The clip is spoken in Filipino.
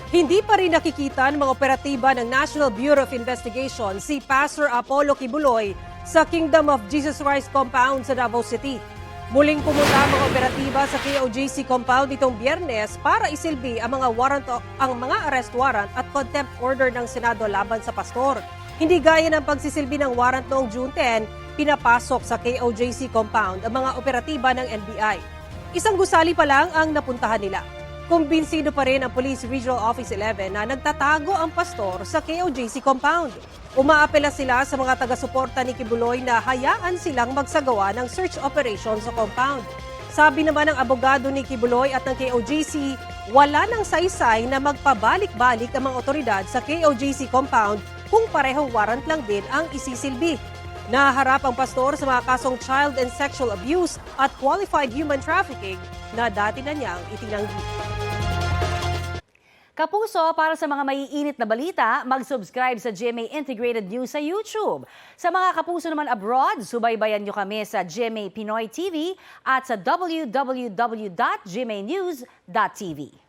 Hindi pa rin nakikita ng mga operatiba ng National Bureau of Investigation si Pastor Apollo Kibuloy sa Kingdom of Jesus Christ compound sa Davao City. Muling pumunta ang mga operatiba sa KOJC compound itong Biyernes para isilbi ang mga arrest warrant at contempt order ng Senado laban sa pastor. Hindi gaya ng pagsisilbi ng warrant noong June 10, pinapasok sa KOJC compound ang mga operatiba ng NBI. Isang gusali pa lang ang napuntahan nila. Kumbinsido pa rin ang Police Regional Office 11 na nagtatago ang pastor sa KOJC compound. Umaapela sila sa mga taga-suporta ni Kibuloy na hayaan silang magsagawa ng search operation sa compound. Sabi naman ng abogado ni Kibuloy at ng KOJC, wala nang saysay na magpabalik-balik ang mga otoridad sa KOJC compound kung parehong warrant lang din ang isisilbi. Naharap ang pastor sa mga kasong child and sexual abuse at qualified human trafficking na dati na niyang itinanggi. Kapuso, para sa mga maiinit na balita, mag-subscribe sa GMA Integrated News sa YouTube. Sa mga kapuso naman abroad, subaybayan nyo kami sa GMA Pinoy TV at sa www.gmanews.tv.